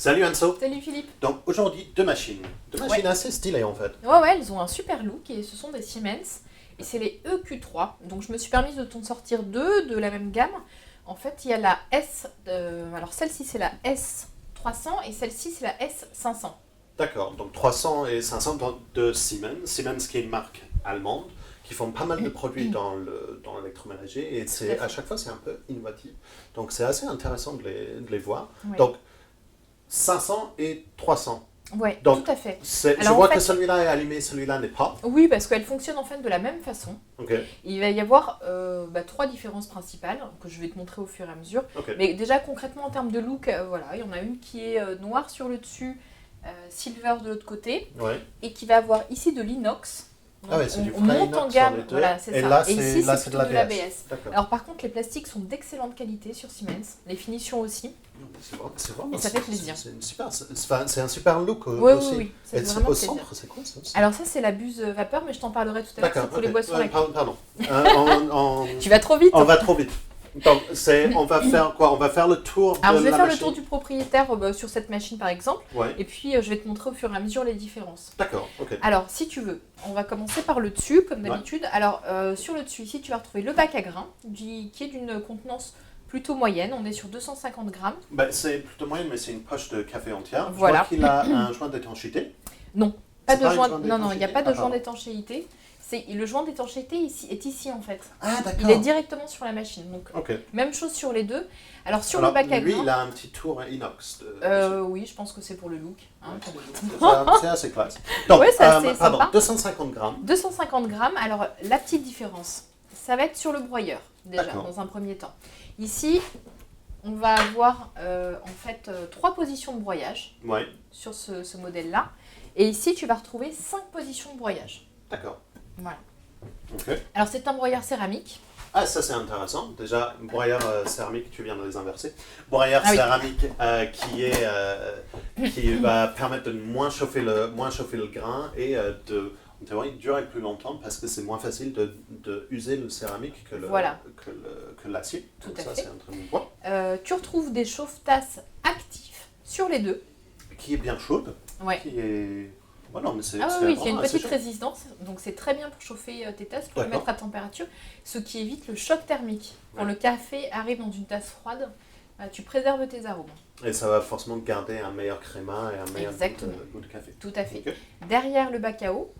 Salut Anso. Salut Philippe. Donc aujourd'hui, deux machines. Deux machines assez stylées en fait. Ouais, elles ont un super look et ce sont des Siemens. Et c'est les EQ3. Donc je me suis permise de t'en sortir deux de la même gamme. En fait, il y a la S. Alors celle-ci, c'est la S300 et celle-ci, c'est la S500. D'accord, donc 300 et 500 de Siemens. Siemens qui est une marque allemande qui font pas mal de produits dans l'électroménager et à chaque fois c'est un peu innovatif. Donc c'est assez intéressant de les voir. Ouais. Donc 500 et 300. Ouais, Donc, tout à fait. Je vois que celui-là est allumé, celui-là n'est pas. Oui, parce qu'elles fonctionnent en fait de la même façon. Okay. Il va y avoir trois différences principales que je vais te montrer au fur et à mesure. Okay. Mais déjà concrètement en termes de look, voilà, il y en a une qui est noire sur le dessus, silver de l'autre côté, ouais. et qui va avoir ici de l'inox. Donc, ah ouais, c'est du on monte en gamme, voilà, c'est et ça. Là, et ici, c'est de l'ABS. D'accord. Alors par contre, les plastiques sont d'excellente qualité sur Siemens, les finitions aussi. C'est vraiment, et ça fait plaisir. C'est un super look aussi. Oui, et vraiment au centre, c'est quoi ça aussi? Alors ça, c'est la buse vapeur, mais je t'en parlerai tout à l'heure. C'est pour les boissons lactées. Pardon. Tu vas trop vite. On va trop vite. Donc, on va faire quoi? On va faire le tour de la machine. Alors, je vais faire le tour du propriétaire sur cette machine, par exemple. Ouais. Et puis, je vais te montrer au fur et à mesure les différences. D'accord, ok. Alors, si tu veux, on va commencer par le dessus, comme d'habitude. Ouais. Alors, sur le dessus, ici, tu vas retrouver le bac à grains, qui est d'une contenance plutôt moyenne. On est sur 250 grammes. Ben, c'est plutôt moyenne, mais c'est une poche de café entière. Voilà. Je vois qu'il a un joint d'étanchéité. Non, pas de joint. Non, il n'y a pas de joint d'étanchéité. Le joint d'étanchéité est ici en fait. Ah d'accord. Il est directement sur la machine. Donc okay. Même chose sur les deux. Alors sur le bac à grains. Lui, il a un petit tour inox. Oui, je pense que c'est pour le look. C'est assez classe. Donc, ouais, c'est assez sympa. 250 grammes. 250 grammes. Alors la petite différence, ça va être sur le broyeur déjà dans un premier temps. Ici, on va avoir en fait 3 positions de broyage sur ce modèle-là. Et ici, tu vas retrouver 5 positions de broyage. D'accord. Voilà. Okay. Alors c'est un broyeur céramique. Ah, ça c'est intéressant. Déjà, broyeur céramique, tu viens de les inverser. Broyeur céramique qui va permettre de moins chauffer le grain et de durer plus longtemps parce que c'est moins facile de user le céramique que l'acier. Tout Donc à ça, fait. c'est un très bon point. Tu retrouves des chauffe-tasses actifs sur les deux. Qui est bien chaude. Ouais. Qui est... Ouais, non, mais c'est oui, c'est une petite résistance, donc c'est très bien pour chauffer tes tasses, pour les mettre à température, ce qui évite le choc thermique. Quand le café arrive dans une tasse froide, tu préserves tes arômes. Et ça va forcément garder un meilleur créma et un meilleur goût de café. Tout à fait. Okay. Derrière le bac à eau,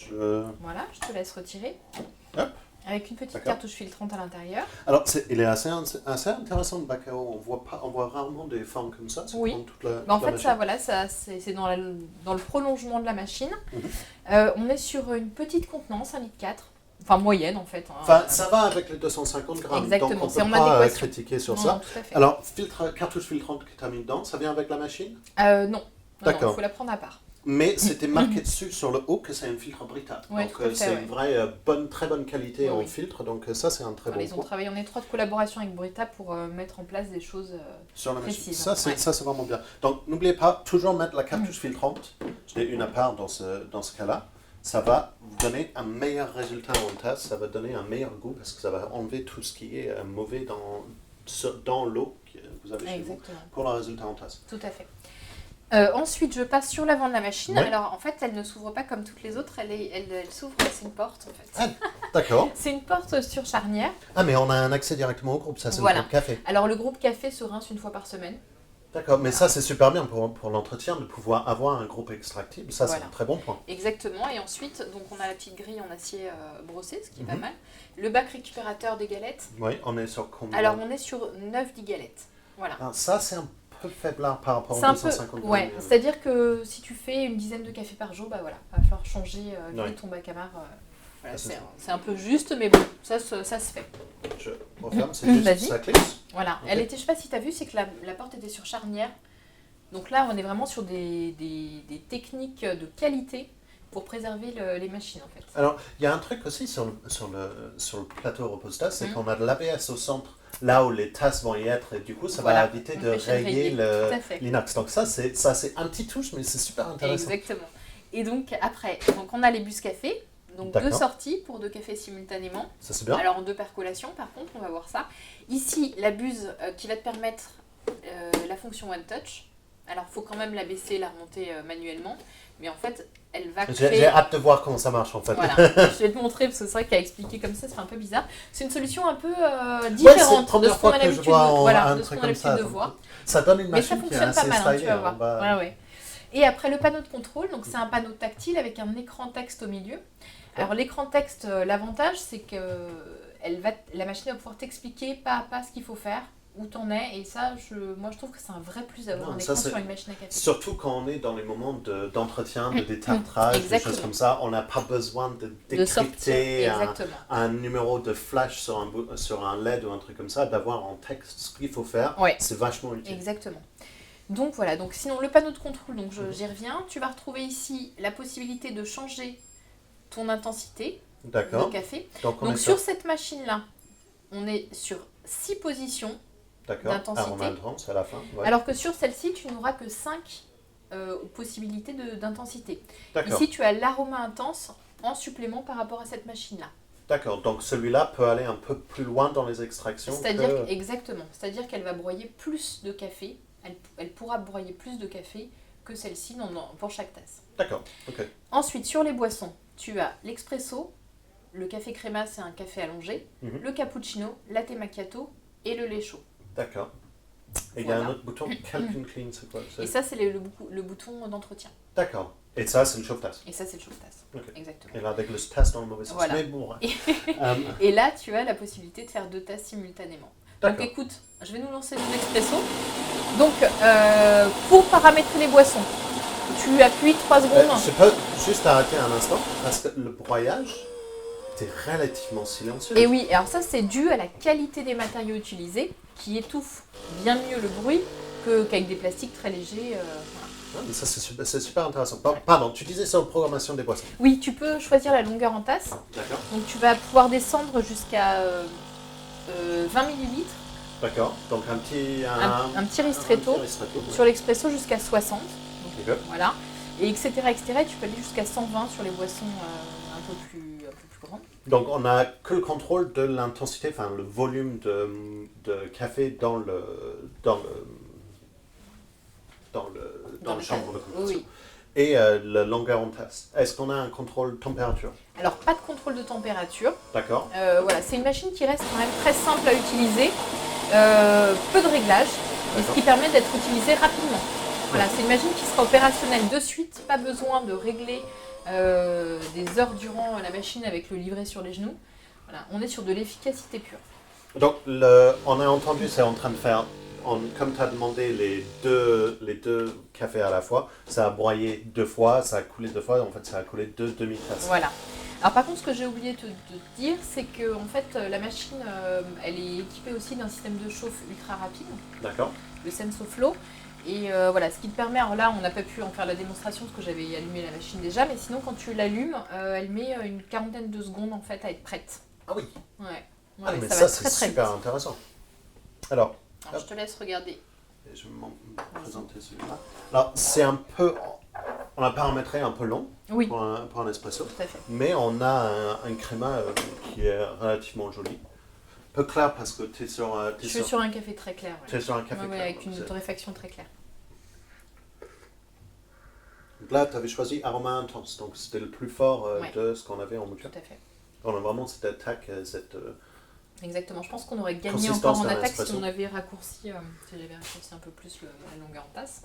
voilà, je te laisse retirer. Hop. Avec une petite cartouche filtrante à l'intérieur. Alors, il est assez intéressant le bac à eau. On voit rarement des formes comme ça. Oui. En fait, c'est dans le prolongement de la machine. On est sur une petite contenance, 1,4 litre. Enfin, moyenne en fait. Enfin, ça va avec les 250 grammes. Exactement, donc on ne peut pas critiquer sur ça. Non, tout à fait. Alors, cartouche filtrante que tu as mis dedans, ça vient avec la machine? Non. D'accord. Il faut la prendre à part. Mais c'était marqué dessus sur le haut que c'est un filtre Brita. Ouais, donc c'est une vraie très bonne qualité en filtre. Donc ça c'est un très bon point. Ils ont travaillé en étroite collaboration avec Brita pour mettre en place des choses sur la précises. Ça c'est vraiment bien. Donc n'oubliez pas, toujours mettre la cartouche filtrante. Je n'ai une à part dans ce cas-là. Ça va vous donner un meilleur résultat en tasse. Ça va donner un meilleur goût parce que ça va enlever tout ce qui est mauvais dans l'eau que vous avez chez vous pour le résultat en tasse. Tout à fait. Ensuite, je passe sur l'avant de la machine. Ouais. Alors, en fait, elle ne s'ouvre pas comme toutes les autres. Elle s'ouvre, c'est une porte, en fait. Ah, d'accord. C'est une porte sur charnière. Ah, mais on a un accès directement au groupe. Ça, c'est le groupe café. Alors, le groupe café se rince une fois par semaine. D'accord, mais ça, c'est super bien pour l'entretien de pouvoir avoir un groupe extractible. Ça, c'est un très bon point. Exactement. Et ensuite, donc, on a la petite grille en acier brossé, ce qui est pas mal. Le bac récupérateur des galettes. Oui, on est sur combien? Alors, on est sur 9-10 galettes. Voilà. Alors, ça, c'est un peu faiblard par rapport aux 250 grammes. Ouais, c'est-à-dire que si tu fais une dizaine de cafés par jour, bah voilà, va falloir changer ton bac à marre. Voilà, c'est un peu juste, mais bon, ça se fait. Je referme, c'est juste ça clipse. Voilà, elle était, je sais pas si tu as vu, c'est que la porte était sur charnière. Donc là, on est vraiment sur des techniques de qualité pour préserver les machines en fait. Alors, il y a un truc aussi sur le plateau repose-tasses, c'est qu'on a de l'ABS au centre, là où les tasses vont y être, et du coup, ça va éviter de rayer l'inox. Donc ça, c'est un petit touche, mais c'est super intéressant. Exactement. Et donc, après, on a les bus café, donc 2 sorties pour 2 cafés simultanément. Ça, c'est bien. Alors, en 2 percolations, par contre, on va voir ça. Ici, la buse qui va te permettre la fonction One Touch. Alors, il faut quand même la baisser et la remonter manuellement. Mais en fait, elle va créer... J'ai hâte de voir comment ça marche en fait. Voilà, je vais te montrer parce que c'est vrai qu'à expliquer comme ça, c'est un peu bizarre. C'est une solution un peu différente de ce qu'on a l'habitude de voir. Ça donne une mais ça machine qui est fonctionne pas assez mal, stylée. tu vas voir. Voilà, ouais. Et après, le panneau de contrôle, donc c'est un panneau tactile avec un écran texte au milieu. Alors, l'écran texte, l'avantage, c'est que la machine va pouvoir t'expliquer pas à pas ce qu'il faut faire, où t'en es, et ça, moi je trouve que c'est un vrai plus d'avoir un écran sur une machine à café. Surtout quand on est dans les moments d'entretien, de détartrage, des choses comme ça, on n'a pas besoin de décrypter un numéro de flash sur un LED ou un truc comme ça, d'avoir en texte ce qu'il faut faire, c'est vachement utile. Exactement. Donc voilà, donc sinon le panneau de contrôle, donc j'y reviens, tu vas retrouver ici la possibilité de changer ton intensité de café. Donc sur cette machine-là, on est sur 6 positions d'intensité. À la fin. Ouais. Alors que sur celle-ci, tu n'auras que 5 possibilités d'intensité. Ici, tu as l'aroma intense en supplément par rapport à cette machine-là. D'accord, donc celui-là peut aller un peu plus loin dans les extractions. Exactement, c'est-à-dire qu'elle va broyer plus de café, elle pourra broyer plus de café que celle-ci pour chaque tasse. D'accord, ok. Ensuite, sur les boissons, tu as l'expresso, le café créma, c'est un café allongé, le cappuccino, latte macchiato et le lait chaud. D'accord. Et il y a un autre bouton, Calcul Clean, c'est quoi? Et ça, c'est le bouton d'entretien. D'accord. Et ça, c'est le chauffe-tasse. Et ça, c'est le chauffe-tasse. Okay. Exactement. Et là, avec le tasse dans le mauvais sens. Voilà. Mais bon, et là, tu as la possibilité de faire 2 tasses simultanément. Donc écoute, je vais nous lancer ton expresso. Donc, pour paramétrer les boissons, tu appuies 3 secondes. Je peux juste arrêter un instant, parce que le broyage était relativement silencieux. Et oui, alors ça, c'est dû à la qualité des matériaux utilisés, qui étouffent bien mieux le bruit qu'avec des plastiques très légers. Ah, mais ça, c'est super intéressant. Pardon, tu disais sur la programmation des boissons. Oui, tu peux choisir la longueur en tasse. D'accord. Donc tu vas pouvoir descendre jusqu'à 20 ml. D'accord, donc un petit ristretto sur l'expresso jusqu'à 60. Donc, voilà. Et etc., etc. Et tu peux aller jusqu'à 120 sur les boissons un peu plus grandes. Donc on n'a que le contrôle de l'intensité, enfin le volume de café dans le chambre de compression. Oui. Et la longueur en tasse. Est-ce qu'on a un contrôle température? Alors, pas de contrôle de température. D'accord. Voilà, c'est une machine qui reste quand même très simple à utiliser. Peu de réglages, et ce qui permet d'être utilisée rapidement. Voilà, c'est une machine qui sera opérationnelle de suite. Pas besoin de régler des heures durant la machine avec le livret sur les genoux. Voilà, on est sur de l'efficacité pure. Donc, on a entendu, c'est en train de faire... comme tu as demandé les deux cafés à la fois, ça a broyé 2 fois, ça a coulé 2 fois, en fait ça a coulé 2 demi-tasses. Voilà. Alors par contre, ce que j'ai oublié de te dire, c'est que en fait, la machine, elle est équipée aussi d'un système de chauffe ultra rapide. D'accord. Le SensoFlow. Et voilà, ce qui te permet, alors là on n'a pas pu en faire la démonstration parce que j'avais allumé la machine déjà, mais sinon quand tu l'allumes, elle met une 40aine de secondes en fait à être prête. Ah oui. Ouais. Ah, mais ça c'est super intéressant. Alors, je te laisse regarder. Et je vais m'en présenter celui-là. Alors, c'est un peu... On a paramétré un peu long pour un espresso. Tout à fait. Mais on a un créma qui est relativement joli. Peu clair parce que tu es sur... Je suis sur un café très clair. Tu es sur un café clair. Avec une torréfaction très claire. Donc là, tu avais choisi aroma intense. Donc, c'était le plus fort de ce qu'on avait en bouquin. Tout à fait. On a vraiment cette attaque, cette... Exactement, je pense qu'on aurait gagné encore en attaque si on avait raccourci, si j'avais raccourci un peu plus la longueur en tasse.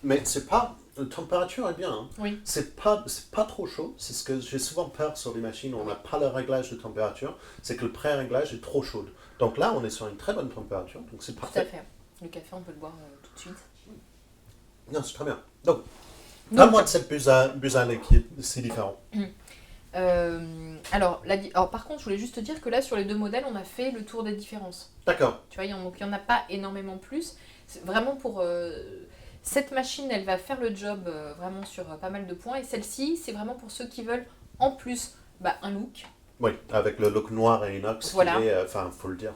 Mais c'est pas, la température est bien, hein. Oui. C'est pas trop chaud, c'est ce que j'ai souvent peur sur les machines où on n'a pas le réglage de température, c'est que le pré-réglage est trop chaud. Donc là, on est sur une très bonne température, donc c'est parfait. Tout à fait, le café on peut le boire tout de suite. Non, c'est très bien. Donc parle-moi de cette Busale qui est si différent. Alors, par contre, je voulais juste te dire que là, sur les 2 modèles, on a fait le tour des différences. D'accord. Tu vois, il n'y en a pas énormément plus. C'est vraiment pour... cette machine, elle va faire le job vraiment sur pas mal de points. Et celle-ci, c'est vraiment pour ceux qui veulent, en plus, un look. Oui, avec le look noir et inox, voilà. enfin, il faut le dire,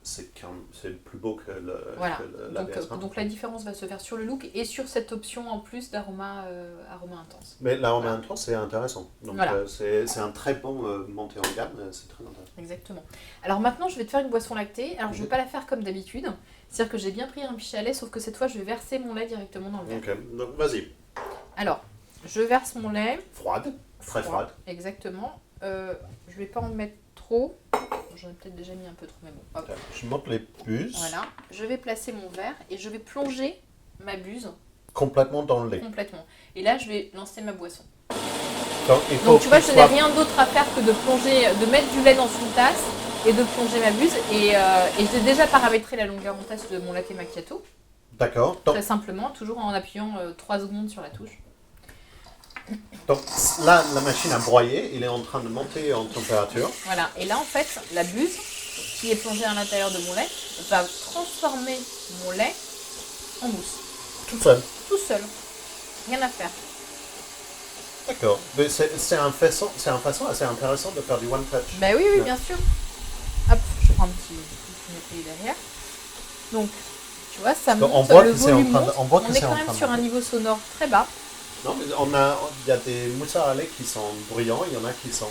c'est plus beau que voilà. l'ABS. Donc la différence va se faire sur le look et sur cette option en plus aroma intense. Mais l'aroma intense, c'est intéressant. Donc voilà. C'est un très bon montée en gamme, c'est très intéressant. Exactement. Alors maintenant, je vais te faire une boisson lactée. Alors je ne vais pas la faire comme d'habitude. C'est-à-dire que j'ai bien pris un pichet à lait, sauf que cette fois, je vais verser mon lait directement dans le verre. Ok, donc vas-y. Alors, je verse mon lait. Froide, très froide. Exactement. Je ne vais pas en mettre trop. J'en ai peut-être déjà mis un peu trop, mais bon. Hop. Je monte les buses. Voilà. Je vais placer mon verre et je vais plonger ma buse. Complètement dans le lait. Complètement. Et là, je vais lancer ma boisson. Donc tu vois, je n'ai rien d'autre à faire que de mettre du lait dans une tasse et de plonger ma buse. Et j'ai déjà paramétré la longueur en tasse de mon latte macchiato. D'accord. Très simplement, toujours en appuyant 3 secondes sur la touche. Donc là, la machine a broyé, il est en train de monter en température. Voilà, et là en fait, la buse qui est plongée à l'intérieur de mon lait va transformer mon lait en mousse. Tout seul. Tout seul. Rien à faire. D'accord. Mais c'est un façon assez intéressant de faire du one touch. Ben oui, bien sûr. Hop, je prends un petit nettoyer derrière. Donc, tu vois, ça monte, on voit le que c'est en volume train de, monte. on voit On que est c'est quand en même train sur un niveau sonore très bas. Non, mais il y a des moussards à lait qui sont bruyants, il y en a qui sont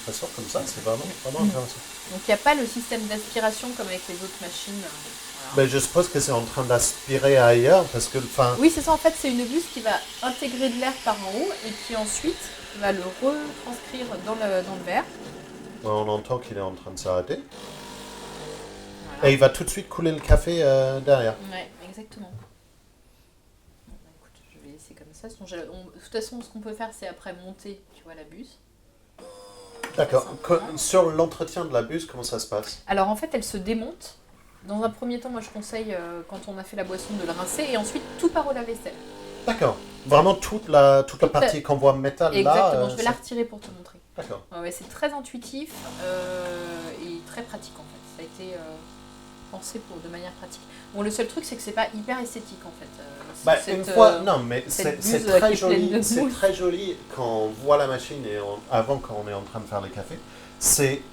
très forts comme ça, c'est vraiment intéressant. Donc il n'y a pas le système d'aspiration comme avec les autres machines. Voilà. Mais je suppose que c'est en train d'aspirer ailleurs parce que Oui, c'est ça, en fait, c'est une buse qui va intégrer de l'air par en haut et qui ensuite va le retranscrire dans le verre. On entend qu'il est en train de s'arrêter. Voilà. Et il va tout de suite couler le café derrière. Oui, exactement. Bon, bah, écoute, je vais laisser comme ça. De toute façon, ce qu'on peut faire, c'est après monter, tu vois, la buse. D'accord. Sur l'entretien de la buse, comment ça se passe? Alors en fait, elle se démonte. Dans un premier temps, moi je conseille, quand on a fait la boisson, de le rincer et ensuite tout par au lave-vaisselle. D'accord. Vraiment toute la partie qu'on voit métal là. Exactement, je vais la retirer pour te montrer. D'accord. Ouais, c'est très intuitif et très pratique en fait. Ça a été pensé de manière pratique. Bon, le seul truc, c'est que c'est pas hyper esthétique en fait. Une fois, non, mais c'est très joli. C'est très joli quand on voit la machine et avant quand on est en train de faire le café. C'est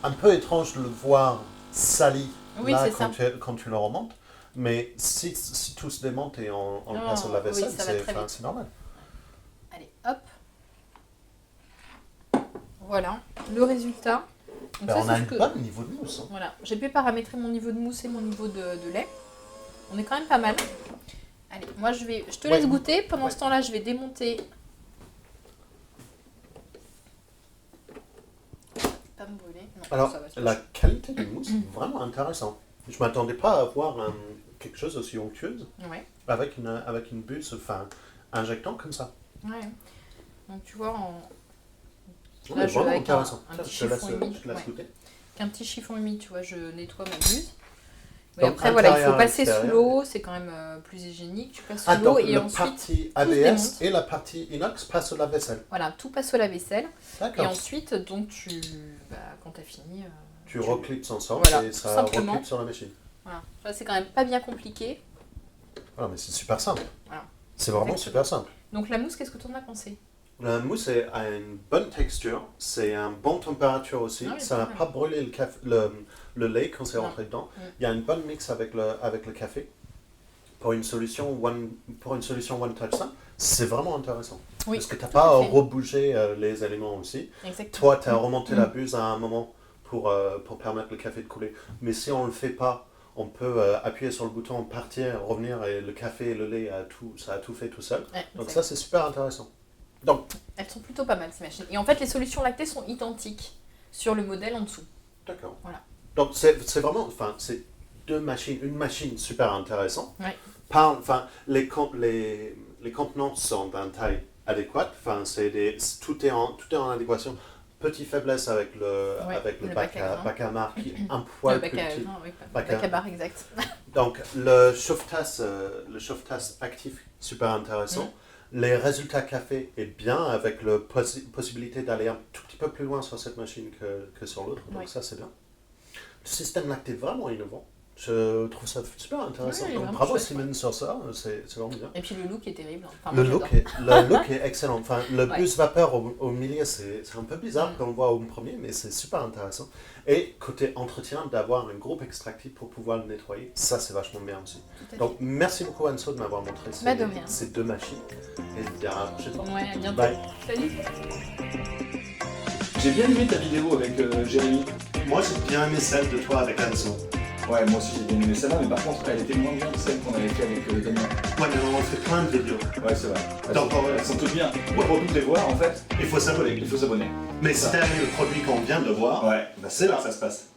un peu étrange de le voir sali là quand tu le remontes. Mais si tout se démonte et on le passe au lave-vaisselle, c'est normal. Allez, hop. Voilà, le résultat. Donc on a un bon niveau de mousse. Hein. Voilà, j'ai pu paramétrer mon niveau de mousse et mon niveau de lait. On est quand même pas mal. Allez, moi je te laisse goûter. Pendant ce temps-là, je vais démonter. Pas me brûler. Non, alors, la qualité de mousse est vraiment intéressante. Je ne m'attendais pas à avoir quelque chose aussi onctueuse avec une buse injectant comme ça. Ouais. Donc tu vois, là, je avec intéressant. Un petit je chiffon humide. Je te laisse goûter. Un petit chiffon humide, tu vois, je nettoie ma buse. Mais après, voilà, il faut passer sous l'eau, c'est quand même plus hygiénique. Tu passes sous l'eau et ensuite. La partie ABS et la partie inox passent au lave-vaisselle. Voilà, tout passe au lave-vaisselle. D'accord. Et ensuite, donc, quand tu as fini. Tu reclips ensemble et ça reclipe sur la machine. Voilà, c'est quand même pas bien compliqué. Voilà, mais c'est super simple. Voilà. C'est vraiment super simple. Donc, la mousse, qu'est-ce que tu en as pensé? La mousse a une bonne texture, c'est une bonne température aussi. Ça n'a pas brûlé le lait quand c'est rentré dedans. Il y a une bonne mix avec le café. Pour une solution one touch simple, c'est vraiment intéressant. Oui, parce que tu n'as pas à rebouger les éléments aussi. Exactement. Toi, tu as remonté la buse à un moment pour permettre le café de couler. Mais si on ne le fait pas, on peut appuyer sur le bouton, partir, revenir et le café et le lait, ça a tout fait tout seul. Donc ça, c'est super intéressant. Donc, elles sont plutôt pas mal ces machines. Et en fait, les solutions lactées sont identiques sur le modèle en dessous. D'accord. Voilà. Donc c'est vraiment, c'est une machine super intéressante. Ouais. Les contenants sont d'une taille adéquate. Tout est en adéquation. Petite faiblesse avec le bac à marque qui est un poil plus petit. Bac à barre, exact. Donc le chauffe-tasse actif, super intéressant. Les résultats café est bien avec la possibilité d'aller un tout petit peu plus loin sur cette machine que sur l'autre. Donc ça, c'est bien. Le système lacté est vraiment innovant. Je trouve ça super intéressant. Ouais, donc bravo Simon sur ça, c'est vraiment bien. Et puis le look est terrible. Enfin, le look est excellent. Enfin, le bus vapeur au milieu, c'est un peu bizarre quand on le voit au premier, mais c'est super intéressant. Et côté entretien, d'avoir un groupe extractif pour pouvoir le nettoyer, ça c'est vachement bien aussi. Donc merci beaucoup Anso de m'avoir montré ces deux machines. Et à la prochaine fois. Ouais, à bientôt. Bye. Salut. J'ai bien aimé ta vidéo avec Jérémy. Moi j'ai bien aimé celle de toi avec Anso. Ouais, moi aussi j'ai bien aimé celle-là, mais par contre elle était moins bien que celle qu'on avait fait avec Damien. Ouais, mais on fait plein de vidéos. Ouais, c'est vrai. Elles sont toutes bien. Ouais. Pour toutes les voir, en fait, il faut s'abonner. il faut s'abonner. Mais si t'as aimé le produit qu'on vient de voir, ouais, bah c'est là que ça se passe.